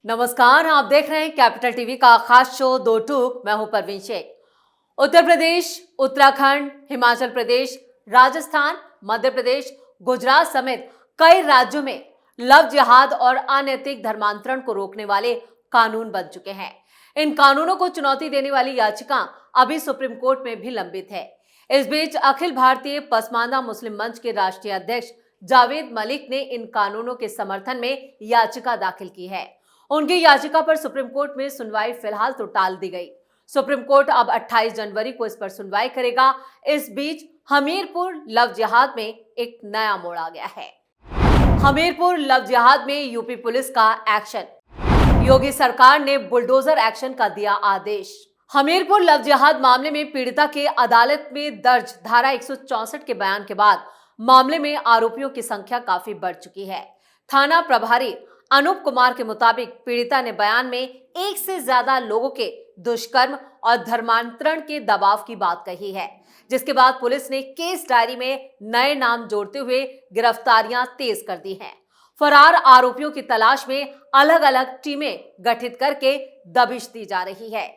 नमस्कार, आप देख रहे हैं कैपिटल टीवी का खास शो दो टूक। मैं हूं परवीन शेख। उत्तर प्रदेश, उत्तराखंड, हिमाचल प्रदेश, राजस्थान, मध्य प्रदेश, गुजरात समेत कई राज्यों में लव जिहाद और अनैतिक धर्मांतरण को रोकने वाले कानून बन चुके हैं। इन कानूनों को चुनौती देने वाली याचिका अभी सुप्रीम कोर्ट में भी लंबित है। इस बीच अखिल भारतीय पसमानदा मुस्लिम मंच के राष्ट्रीय अध्यक्ष जावेद मलिक ने इन कानूनों के समर्थन में याचिका दाखिल की है। उनकी याचिका पर सुप्रीम कोर्ट में सुनवाई फिलहाल तो टाल दी गई। सुप्रीम कोर्ट अब 28 जनवरी को इस पर सुनवाई करेगा। इस बीच हमीरपुर लव जिहाद में एक नया मोड़ आ गया है। हमीरपुर लव जिहाद में यूपी पुलिस का एक्शन। योगी सरकार ने बुलडोजर एक्शन का दिया आदेश। हमीरपुर लव जिहाद मामले में पीड़िता के अदालत में दर्ज धारा 164 के बयान के बाद मामले में आरोपियों की संख्या काफी बढ़ चुकी है। थाना प्रभारी अनूप कुमार के मुताबिक पीड़िता ने बयान में एक से ज्यादा लोगों के दुष्कर्म और धर्मांतरण के दबाव की बात कही है, जिसके बाद पुलिस ने केस डायरी में नए नाम जोड़ते हुए गिरफ्तारियां तेज कर दी हैं। फरार आरोपियों की तलाश में अलग अलग टीमें गठित करके दबिश दी जा रही है।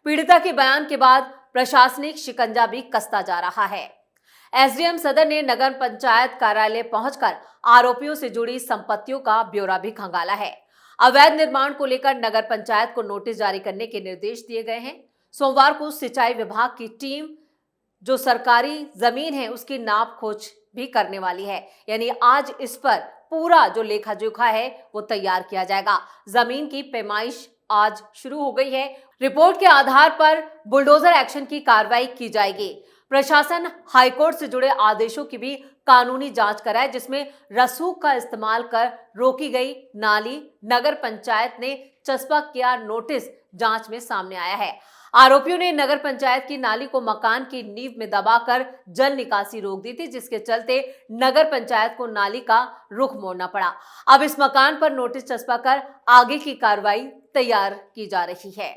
पीड़िता के बयान के बाद प्रशासनिक शिकंजा भी कसता जा रहा है। एसडीएम सदर ने नगर पंचायत कार्यालय पहुंचकर आरोपियों से जुड़ी संपत्तियों का ब्यौरा भी खंगाला है। अवैध निर्माण को लेकर नगर पंचायत को नोटिस जारी करने के निर्देश दिए गए हैं। सोमवार को सिंचाई विभाग की टीम जो सरकारी जमीन है उसकी नाप खोज भी करने वाली है, यानी आज इस पर पूरा जो लेखा जोखा है वो तैयार किया जाएगा। जमीन की पैमाइश आज शुरू हो गई है। रिपोर्ट के आधार पर बुलडोजर एक्शन की कार्रवाई की जाएगी। प्रशासन हाईकोर्ट से जुड़े आदेशों की भी कानूनी जांच कराए, जिसमें रसूख का इस्तेमाल कर रोकी गई नाली नगर पंचायत ने चस्पा किया नोटिस जांच में सामने आया है। आरोपियों ने नगर पंचायत की नाली को मकान की नींव में दबाकर जल निकासी रोक दी थी, जिसके चलते नगर पंचायत को नाली का रुख मोड़ना पड़ा। अब इस मकान पर नोटिस चस्पा कर आगे की कार्रवाई तैयार की जा रही है।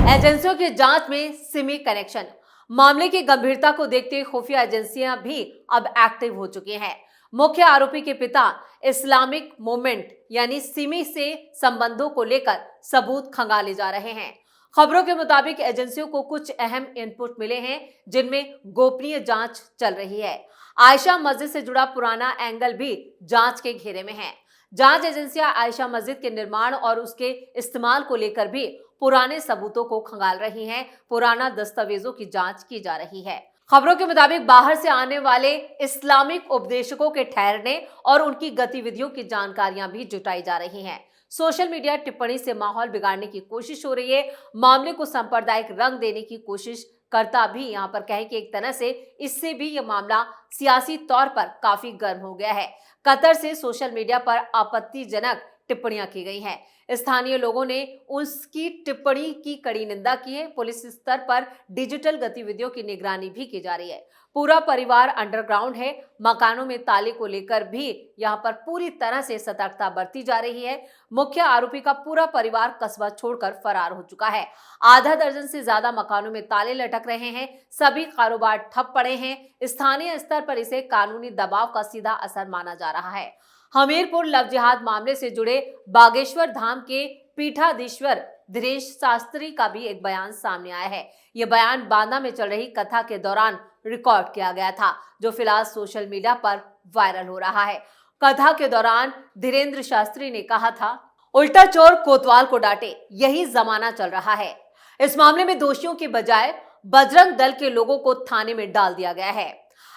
एजेंसियों की जांच में सिमी कनेक्शन। मामले की गंभीरता को देखते हुए खुफिया एजेंसियां भी अब एक्टिव हो चुकी हैं। मुख्य आरोपी के पिता इस्लामिक मूवमेंट यानी सिमी से संबंधों को लेकर सबूत खंगाले जा रहे हैं। खबरों के मुताबिक एजेंसियों को कुछ अहम इनपुट मिले हैं, जिनमें गोपनीय जांच चल रही है। आयशा मस्जिद से जुड़ा पुराना एंगल भी जांच के घेरे में है। जांच एजेंसियां आयशा मस्जिद के निर्माण और उसके इस्तेमाल को लेकर भी पुराने सबूतों को खंगाल रही हैं। पुराना दस्तावेजों की जांच की जा रही है। खबरों के मुताबिक बाहर से आने वाले इस्लामिक उपदेशकों के ठहरने और उनकी गतिविधियों की जानकारियां भी जुटाई जा रही हैं। सोशल मीडिया टिप्पणी से माहौल बिगाड़ने की कोशिश हो रही है। मामले को सांप्रदायिक रंग देने की कोशिश करता भी यहाँ पर कहें कि एक तरह से इससे भी यह मामला सियासी तौर पर काफी गर्म हो गया है। कतर से सोशल मीडिया पर आपत्तिजनक टिप्पणियां की गई हैं। स्थानीय लोगों ने उसकी टिप्पणी की कड़ी निंदा की है। पुलिस स्तर पर डिजिटल गतिविधियों की निगरानी भी की जा रही है। पूरा परिवार अंडरग्राउंड है। मकानों में ताले को लेकर भी यहां पर पूरी तरह से सतर्कता बरती जा रही है। मुख्य आरोपी का पूरा परिवार कस्बा छोड़कर फरार हो चुका है। आधा दर्जन से ज्यादा मकानों में ताले लटक रहे हैं। सभी कारोबार ठप पड़े हैं। स्थानीय स्तर पर इसे कानूनी दबाव का सीधा असर माना जा रहा है। हमीरपुर लव जिहाद मामले से जुड़े बागेश्वर धाम के पीठाधीश्वर धीरेश शास्त्री का भी एक बयान सामने आया है। यह बयान बांदा में चल रही कथा के दौरान रिकॉर्ड किया गया था, जो फिलहाल सोशल मीडिया पर वायरल हो रहा है। कथा के दौरान धीरेन्द्र शास्त्री ने कहा था, उल्टा चोर कोतवाल को डांटे, यही जमाना चल रहा है। इस मामले में दोषियों के बजाय बजरंग दल के लोगों को थाने में डाल दिया गया है।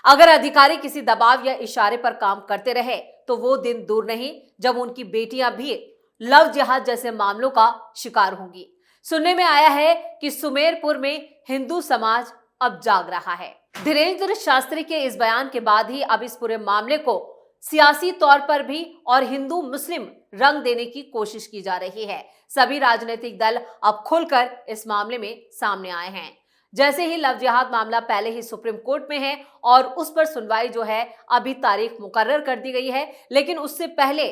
अगर अधिकारी किसी दबाव या इशारे पर काम करते रहे तो वो दिन दूर नहीं जब उनकी बेटियां भी लव जिहाद जैसे मामलों का शिकार होंगी। सुनने में आया है कि सुमेरपुर में हिंदू समाज अब जाग रहा है। धीरेन्द्र शास्त्री के इस बयान के बाद ही अब इस पूरे मामले को सियासी तौर पर भी और हिंदू मुस्लिम रंग देने की कोशिश की जा रही है। सभी राजनीतिक दल अब खुलकर इस मामले में सामने आए हैं। जैसे ही लव जिहाद मामला पहले ही सुप्रीम कोर्ट में है और उस पर सुनवाई जो है अभी तारीख मुकर्रर कर दी गई है, लेकिन उससे पहले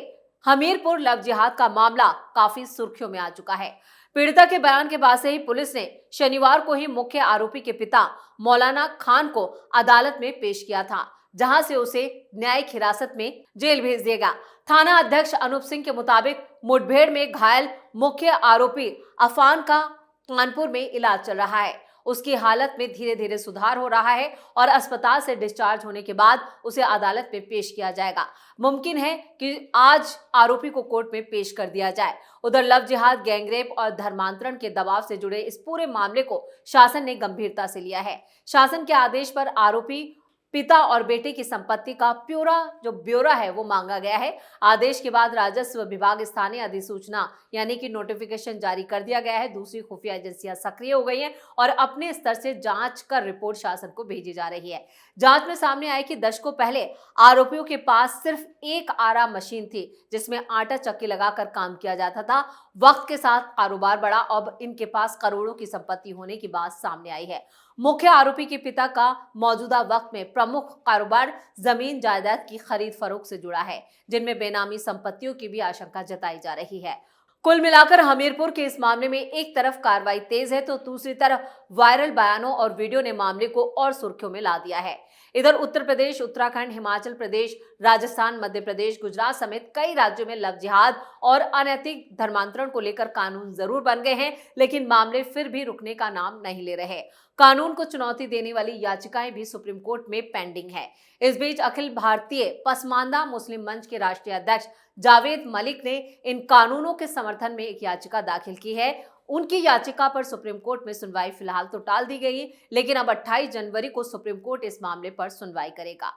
हमीरपुर लव जिहाद का मामला काफी सुर्खियों में आ चुका है। पीड़िता के बयान के बाद से ही पुलिस ने शनिवार को ही मुख्य आरोपी के पिता मौलाना खान को अदालत में पेश किया था। जहां से उसे न्यायिक हिरासत में जेल भेज दिया गया। थाना अध्यक्ष अनूप सिंह के मुताबिक मुठभेड़ में घायल मुख्य आरोपी अफान का कानपुर में इलाज चल रहा है। उसकी हालत में धीरे धीरे सुधार हो रहा है और अस्पताल से डिस्चार्ज होने के बाद उसे अदालत में पेश किया जाएगा। मुमकिन है कि आज आरोपी को कोर्ट में पेश कर दिया जाए। उधर लव जिहाद, गैंगरेप और धर्मांतरण के दबाव से जुड़े इस पूरे मामले को शासन ने गंभीरता से लिया है। शासन के आदेश पर आरोपी पिता और बेटे की संपत्ति का ब्यौरा है वो मांगा गया है। आदेश के बाद राजस्व विभाग स्थानीय अधिसूचना यानी कि नोटिफिकेशन जारी कर दिया गया है। दूसरी खुफिया एजेंसियां सक्रिय हो गई हैं और अपने स्तर से जांच कर रिपोर्ट शासन को भेजी जा रही है। जांच में सामने आया कि दशकों पहले आरोपियों के पास सिर्फ एक आरा मशीन थी जिसमें आटा चक्की लगाकर काम किया जाता था। वक्त के साथ कारोबार बढ़ा, अब इनके पास करोड़ों की संपत्ति होने की बात सामने आई है। मुख्य आरोपी के पिता का मौजूदा वक्त में प्रमुख कारोबार जमीन जायदाद की खरीद फरोख्त से जुड़ा है, जिनमें बेनामी संपत्तियों की भी आशंका जताई जा रही है। कुल मिलाकर हमीरपुर के इस मामले में एक तरफ कार्रवाई तेज है तो दूसरी तरफ वायरल बयानों और वीडियो ने मामले को और सुर्खियों में ला दिया है। इधर उत्तर प्रदेश, उत्तराखंड, हिमाचल प्रदेश, राजस्थान, मध्य प्रदेश, गुजरात समेत कई राज्यों में लव जिहाद और अनैतिक धर्मांतरण को लेकर कानून जरूर बन गए हैं, लेकिन मामले फिर भी रुकने का नाम नहीं ले रहे। कानून को चुनौती देने वाली याचिकाएं भी सुप्रीम कोर्ट में पेंडिंग है। इस बीच अखिल भारतीय पसमानदा मुस्लिम मंच के राष्ट्रीय अध्यक्ष जावेद मलिक ने इन कानूनों के समर्थन में एक याचिका दाखिल की है। उनकी याचिका पर सुप्रीम कोर्ट में सुनवाई फिलहाल तो टाल दी गई, लेकिन अब 28 जनवरी को सुप्रीम कोर्ट इस मामले पर सुनवाई करेगा।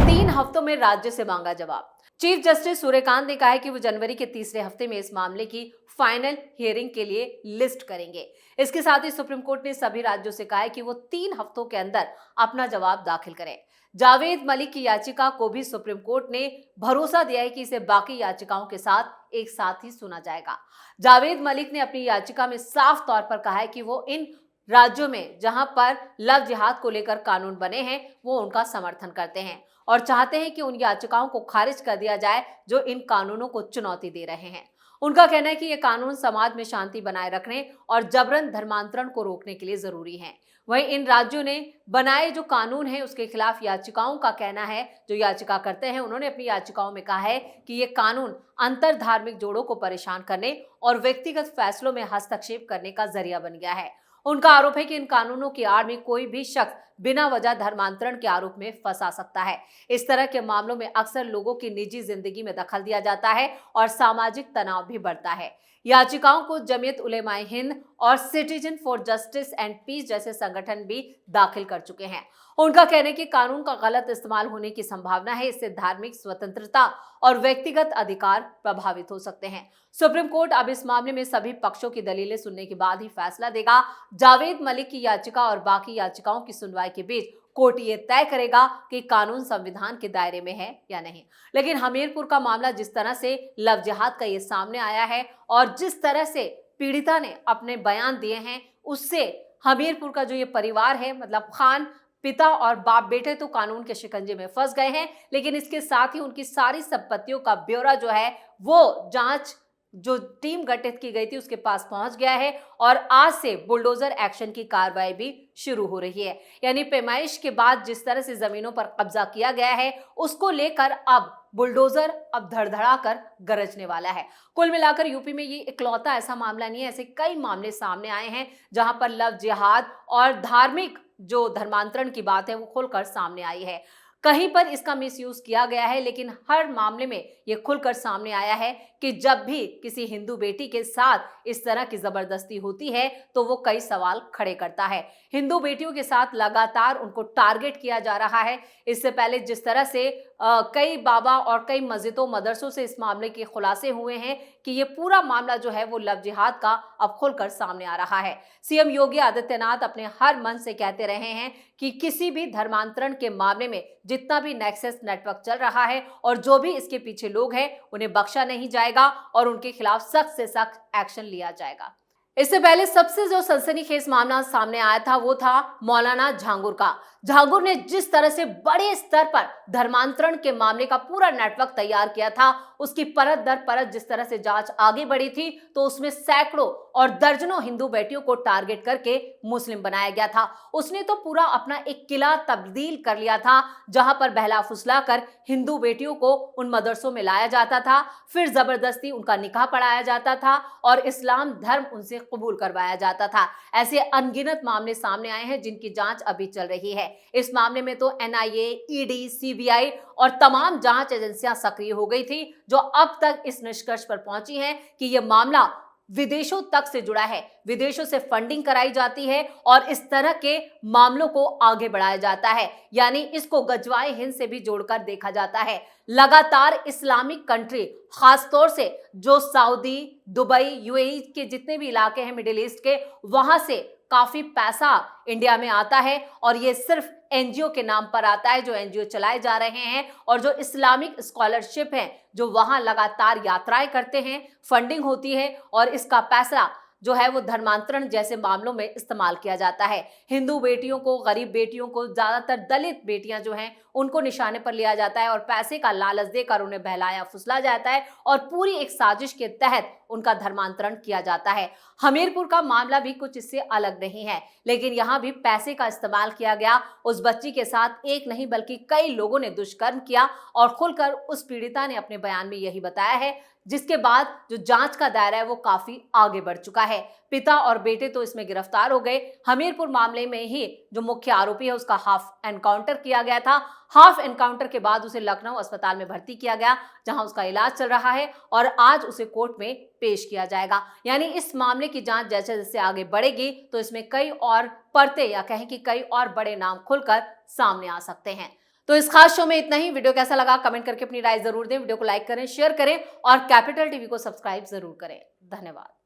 3 हफ्तों में राज्य से मांगा जवाब। चीफ जस्टिस सूर्यकांत ने कहा है कि वो जनवरी के तीसरे हफ्ते में इस मामले की फाइनल हियरिंग के लिए लिस्ट करेंगे। इसके साथ ही सुप्रीम कोर्ट ने सभी राज्यों से कहा है कि वो 3 हफ्तों के अंदर अपना जवाब दाखिल करें। जावेद मलिक की याचिका को भी सुप्रीम कोर्ट ने भरोसा दिया है कि इसे बाकी याचिकाओं के साथ एक साथ ही सुना जाएगा। जावेद मलिक ने अपनी याचिका में साफ तौर पर कहा है कि वो इन राज्यों में जहां पर लव जिहाद को लेकर कानून बने हैं वो उनका समर्थन करते हैं और चाहते हैं कि उन याचिकाओं को खारिज कर दिया जाए जो इन कानूनों को चुनौती दे रहे हैं। उनका कहना है कि ये कानून समाज में शांति बनाए रखने और जबरन धर्मांतरण को रोकने के लिए जरूरी हैं। वहीं इन राज्यों ने बनाए जो कानून है उसके खिलाफ याचिकाओं का कहना है, जो याचिका करते हैं उन्होंने अपनी याचिकाओं में कहा है कि ये कानून अंतर धार्मिक जोड़ों को परेशान करने और व्यक्तिगत फैसलों में हस्तक्षेप करने का जरिया बन गया है। उनका आरोप है कि इन कानूनों की आड़ में कोई भी शख्स बिना वजह धर्मांतरण के आरोप में फंसा सकता है। इस तरह के मामलों में अक्सर लोगों की निजी जिंदगी में दखल दिया जाता है और सामाजिक तनाव भी बढ़ता है। याचिकाओं को जमीयत उलेमाए हिंद और Citizen for Justice and Peace जैसे संगठन भी दाखिल कर चुके हैं। उनका कहना है कि कानून का गलत इस्तेमाल होने की संभावना है, इससे धार्मिक स्वतंत्रता और व्यक्तिगत अधिकार प्रभावित हो सकते हैं। सुप्रीम कोर्ट अब इस मामले में सभी पक्षों की दलीलें सुनने के बाद ही फैसला देगा। जावेद मलिक की याचिका और बाकी याचिकाओं की सुनवाई के बीच कोर्ट ये तय करेगा कि कानून संविधान के दायरे में है या नहीं। लेकिन हमीरपुर का मामला जिस तरह से लव जिहाद का ये सामने आया है और जिस तरह से पीड़िता ने अपने बयान दिए हैं, उससे हमीरपुर का जो ये परिवार है, मतलब खान पिता और बाप बेटे तो कानून के शिकंजे में फंस गए हैं, लेकिन इसके साथ ही उनकी सारी संपत्तियों का ब्यौरा जो है वो जांच जो टीम गठित की गई थी उसके पास पहुंच गया है और आज से बुलडोजर एक्शन की कार्रवाई भी शुरू हो रही है। यानी पैमाइश के बाद जिस तरह से जमीनों पर कब्जा किया गया है उसको लेकर अब बुलडोजर अब धड़धड़ा कर गरजने वाला है। कुल मिलाकर यूपी में ये इकलौता ऐसा मामला नहीं है, ऐसे कई मामले सामने आए हैं जहां पर लव जिहाद और धार्मिक जो धर्मांतरण की बात है वो खुलकर सामने आई है। कहीं पर इसका मिसयूज किया गया है, लेकिन हर मामले में यह खुलकर सामने आया है कि जब भी किसी हिंदू बेटी के साथ इस तरह की जबरदस्ती होती है तो वो कई सवाल खड़े करता है। हिंदू बेटियों के साथ लगातार उनको टारगेट किया जा रहा है। इससे पहले जिस तरह से कई बाबा और कई मस्जिदों मदरसों से इस मामले के खुलासे हुए हैं कि ये पूरा मामला जो है वो लव जिहाद का अब खुलकर सामने आ रहा है। सीएम योगी आदित्यनाथ अपने हर मन से कहते रहे हैं कि किसी भी धर्मांतरण के मामले में जितना भी नेक्सस नेटवर्क चल रहा है और जो भी इसके पीछे लोग हैं उन्हें बख्शा नहीं जाएगा और उनके खिलाफ सख्त से सख्त एक्शन लिया जाएगा। इससे पहले सबसे जो सनसनीखेज मामला सामने आया था वो था मौलाना झांगुर का। झांगुर ने जिस तरह से बड़े स्तर पर धर्मांतरण के मामले का पूरा नेटवर्क तैयार किया था, उसकी परत दर परत जिस तरह से जांच आगे बढ़ी थी तो उसमें सैकड़ों और दर्जनों हिंदू बेटियों को टारगेट करके मुस्लिम बनाया गया था। उसने तो पूरा अपना एक किला तब्दील कर लिया था, जहां पर बहला फुसला कर हिंदू बेटियों को उन मदरसों में लाया जाता था, फिर जबरदस्ती उनका निकाह पढ़ाया जाता था और इस्लाम धर्म उनसे कबूल करवाया जाता था। ऐसे अनगिनत मामले सामने आए हैं जिनकी जांच अभी चल रही है। इस मामले में तो एनआईए, ईडी, सीबीआई और तमाम जांच एजेंसियां सक्रिय हो गई थी, जो अब तक इस निष्कर्ष पर पहुंची हैं कि यह मामला विदेशों तक से जुड़ा है, विदेशों से फंडिंग कराई जाती है और इस तरह के मामलों को आगे बढ़ाया जाता है। यानी इसको गजवाए हिंद से भी जोड़कर देखा जाता है। लगातार इस्लामिक कंट्री, खासतौर से जो सऊदी, दुबई, यूएई के जितने भी इलाके हैं मिडिल ईस्ट के, वहां से काफी पैसा इंडिया में आता है और ये सिर्फ एनजीओ के नाम पर आता है, जो एनजीओ चलाए जा रहे हैं और जो इस्लामिक स्कॉलरशिप है, जो वहां लगातार यात्राएं करते हैं, फंडिंग होती है और इसका पैसा जो है वो धर्मांतरण जैसे मामलों में इस्तेमाल किया जाता है। हिंदू बेटियों को, गरीब बेटियों को, ज्यादातर दलित बेटियां जो हैं उनको निशाने पर लिया जाता है और पैसे का लालच देकर उन्हें बहलाया फुसला जाता है और पूरी एक साजिश के तहत उनका धर्मांतरण किया जाता है। हमीरपुर का मामला भी कुछ इससे अलग नहीं है, लेकिन यहां भी पैसे का इस्तेमाल किया गया। उस बच्ची के साथ एक नहीं बल्कि कई लोगों ने दुष्कर्म किया और खुलकर उस पीड़िता ने अपने बयान में यही बताया है, जिसके बाद जो जांच का दायरा है वो काफी आगे बढ़ चुका है। पिता और बेटे तो इसमें गिरफ्तार हो गए। हमीरपुर मामले में ही जो मुख्य आरोपी है उसका हाफ एनकाउंटर किया गया था। हाफ एनकाउंटर के बाद उसे लखनऊ अस्पताल में भर्ती किया गया, जहां उसका इलाज चल रहा है और आज उसे कोर्ट में पेश किया जाएगा। यानी इस मामले की जांच जैसे जैसे आगे बढ़ेगी तो इसमें कई और परतें या कहें कि कई और बड़े नाम खुलकर सामने आ सकते हैं। तो इस खास शो में इतना ही। वीडियो कैसा लगा कमेंट करके अपनी राय जरूर दें। वीडियो को लाइक करें, शेयर करें और कैपिटल टीवी को सब्सक्राइब जरूर करें। धन्यवाद।